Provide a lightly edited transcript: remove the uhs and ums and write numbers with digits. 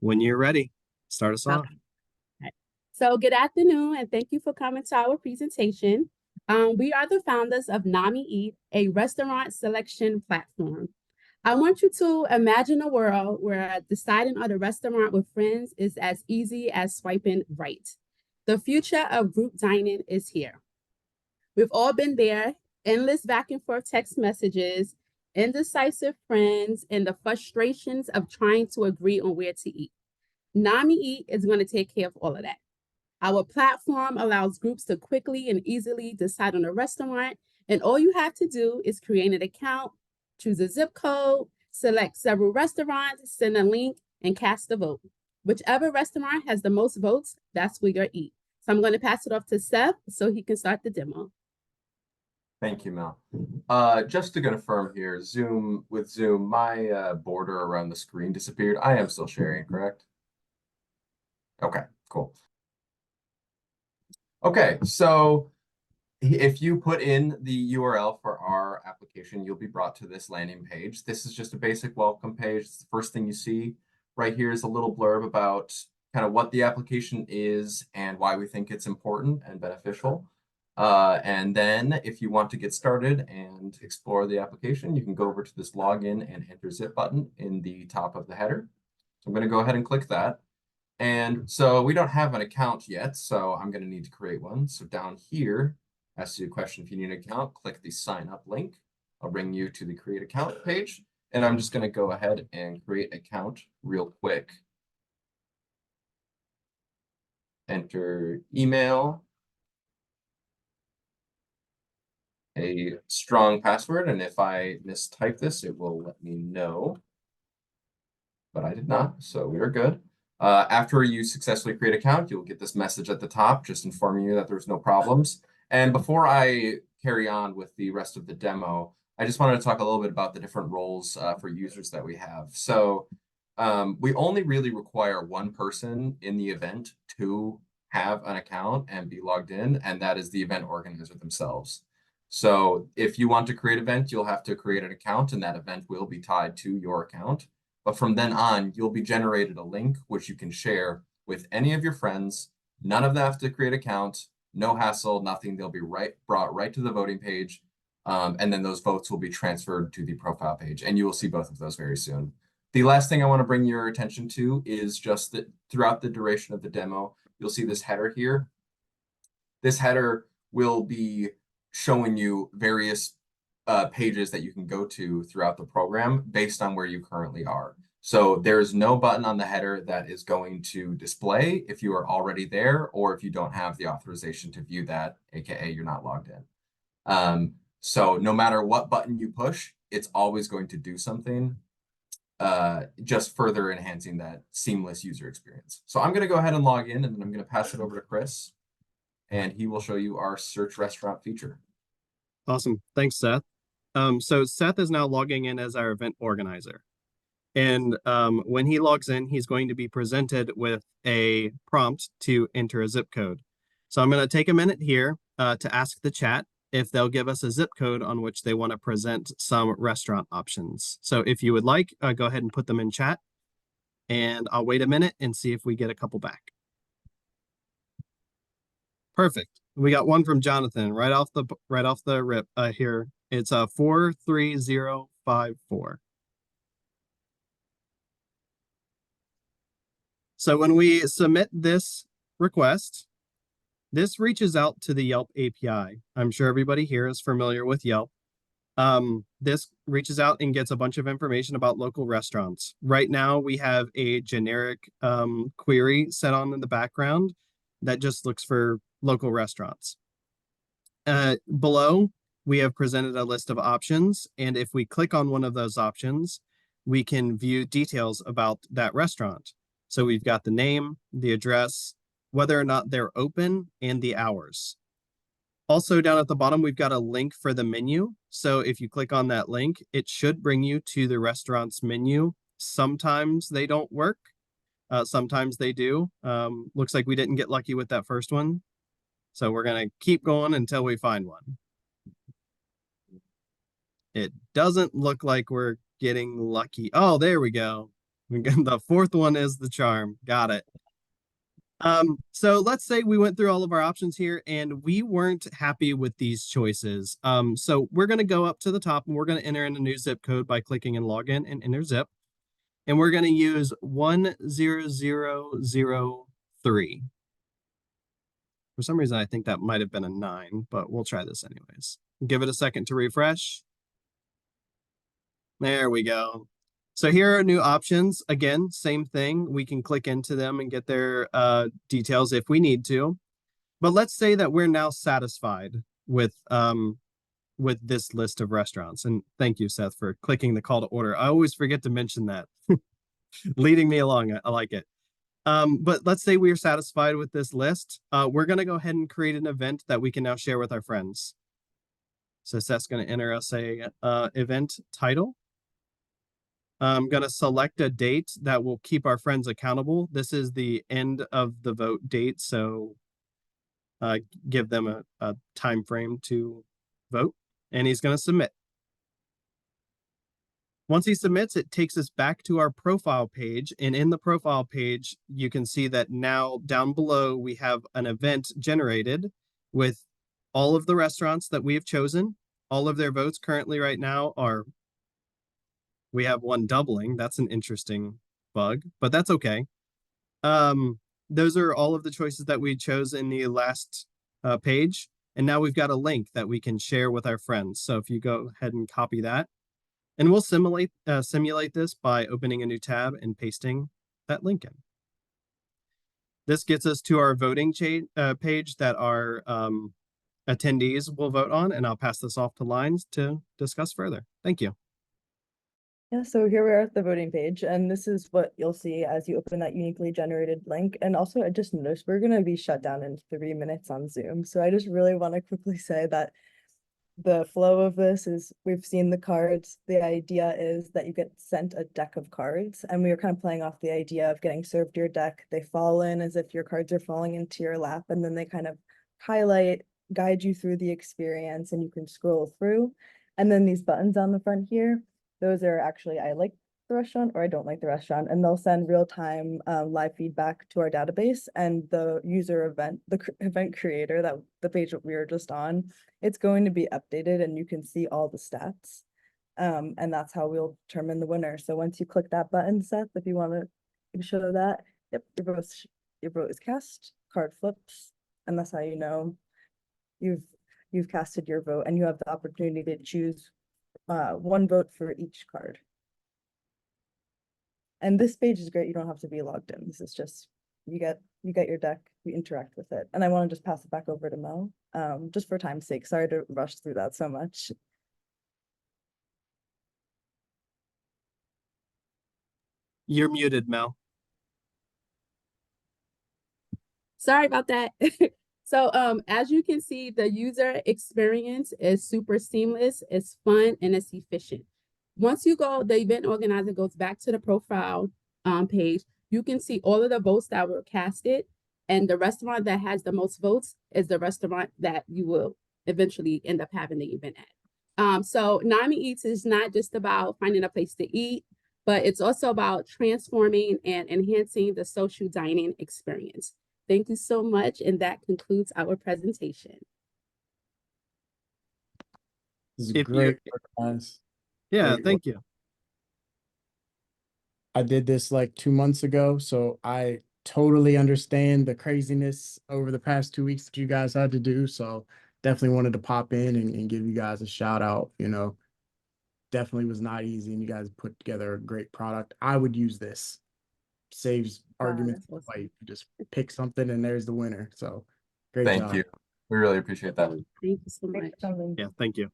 When you're ready, start us off. Okay. So good afternoon, and thank you for coming to our presentation. We are the founders of NominEat, a restaurant selection platform. I want you to imagine a world where deciding on a restaurant with friends is as easy as swiping right. The future of group dining is here. We've all been there, endless back and forth text messages, indecisive friends, and the frustrations of trying to agree on where to eat. NomiEat is going to take care of all of that. Our platform allows groups to quickly and easily decide on a restaurant, and all you have to do is create an account, choose a zip code, select several restaurants, send a link, and cast a vote. Whichever restaurant has the most votes, that's where you'll eat. So I'm going to pass it off to Seth so he can start the demo. Thank you, Mel. Just to confirm here, with Zoom, my border around the screen disappeared. I am still sharing, correct? Okay, cool. Okay, so if you put in the URL for our application, you'll be brought to this landing page. This is just a basic welcome page. It's the first thing you see. Right here is a little blurb about kind of what the application is and why we think it's important and beneficial. And then if you want to get started and explore the application, you can go over to this login and enter zip button in the top of the header. So I'm going to go ahead and click that. And so we don't have an account yet, so I'm going to need to create one. So down here, asks you a question if you need an account, click the sign up link. I'll bring you to the create account page. And I'm just going to go ahead and create account real quick. Enter email, a strong password, and if I mistype this, it will let me know. But I did not, so we are good. After you successfully create an account, you'll get this message at the top, just informing you that there's no problems. And before I carry on with the rest of the demo, I just wanted to talk a little bit about the different roles for users that we have. So we only really require one person in the event to have an account and be logged in, and that is the event organizer themselves. So if you want to create an event, you'll have to create an account, and that event will be tied to your account. But from then on, you'll be generated a link which you can share with any of your friends. None of them have to create an account, no hassle, nothing. They'll be brought right to the voting page. And then those votes will be transferred to the profile page. And you will see both of those very soon. The last thing I want to bring your attention to is just that throughout the duration of the demo, you'll see this header here. This header will be showing you various pages that you can go to throughout the program based on where you currently are. So there's no button on the header that is going to display if you are already there or if you don't have the authorization to view that, aka you're not logged in. So no matter what button you push, it's always going to do something, just further enhancing that seamless user experience. So I'm going to go ahead and log in, and then I'm going to pass it over to Chris, and he will show you our search restaurant feature. Awesome. Thanks, Seth. So Seth is now logging in as our event organizer. And when he logs in, he's going to be presented with a prompt to enter a zip code. So I'm going to take a minute here to ask the chat if they'll give us a zip code on which they want to present some restaurant options. So if you would like, go ahead and put them in chat. And I'll wait a minute and see if we get a couple back. Perfect. We got one from Jonathan right off the rip here. It's 43054. So when we submit this request, this reaches out to the Yelp API. I'm sure everybody here is familiar with Yelp. This reaches out and gets a bunch of information about local restaurants. Right now, we have a generic query set on in the background that just looks for local restaurants. Below, we have presented a list of options, and if we click on one of those options, we can view details about that restaurant. So we've got the name, the address, whether or not they're open, and the hours. Also down at the bottom, we've got a link for the menu. So if you click on that link, it should bring you to the restaurant's menu. Sometimes they don't work. Sometimes they do. Looks like we didn't get lucky with that first one. So we're going to keep going until we find one. It doesn't look like we're getting lucky. Oh, there we go. The fourth one is the charm. Got it. So let's say we went through all of our options here and we weren't happy with these choices. So we're going to go up to the top and we're going to enter in a new zip code by clicking in login and enter zip. And we're going to use 10003. For some reason, I think that might have been a 9, but we'll try this anyways. Give it a second to refresh. There we go. So here are new options. Again, same thing. We can click into them and get their details if we need to. But let's say that we're now satisfied with this list of restaurants. And thank you, Seth, for clicking the call to order. I always forget to mention that. Leading me along. I like it. But let's say we are satisfied with this list. We're going to go ahead and create an event that we can now share with our friends. So Seth's going to enter us a event title. I'm going to select a date that will keep our friends accountable. This is the end of the vote date, so give them a time frame to vote, and he's going to submit. Once he submits, it takes us back to our profile page, and in the profile page, you can see that now down below we have an event generated with all of the restaurants that we have chosen. All of their votes currently right now are, we have one doubling. That's an interesting bug, but that's okay. Those are all of the choices that we chose in the last page. And now we've got a link that we can share with our friends. So if you go ahead and copy that, and we'll simulate this by opening a new tab and pasting that link in. This gets us to our voting page that our attendees will vote on, and I'll pass this off to Lines to discuss further. Thank you. Yeah, so here we are at the voting page, and this is what you'll see as you open that uniquely generated link. And also, I just noticed we're going to be shut down in 3 minutes on Zoom. So I just really want to quickly say that the flow of this is we've seen the cards. The idea is that you get sent a deck of cards, and we were kind of playing off the idea of getting served your deck. They fall in as if your cards are falling into your lap, and then they kind of highlight, guide you through the experience, and you can scroll through. And then these buttons on the front here, those are actually, I like the restaurant or I don't like the restaurant, and they'll send real-time live feedback to our database, and the user event, the event creator, that the page that we were just on, it's going to be updated and you can see all the stats. And that's how we'll determine the winner. So once you click that button, Seth, if you want to show that, yep, your vote is cast, card flips, and that's how you know you've casted your vote, and you have the opportunity to choose one vote for each card. And this page is great. You don't have to be logged in. This is just, you get your deck, you interact with it. And I want to just pass it back over to Mel, just for time's sake. Sorry to rush through that so much. You're muted, Mel. Sorry about that. So as you can see, the user experience is super seamless, it's fun, and it's efficient. Once you go, the event organizer goes back to the profile page. You can see all of the votes that were casted, and the restaurant that has the most votes is the restaurant that you will eventually end up having the event at. So Nami Eats is not just about finding a place to eat, but it's also about transforming and enhancing the social dining experience. Thank you so much, and that concludes our presentation. This is If great work, guys. Yeah, Great thank work. you. I did this like 2 months ago, so I totally understand the craziness over the past 2 weeks that you guys had to do. So definitely wanted to pop in and give you guys a shout out. You know, definitely was not easy, and you guys put together a great product. I would use this. Saves arguments. That's awesome. Like just pick something and there's the winner. So great Thank job. you. We really appreciate that. Thank you so much. Yeah, thank you.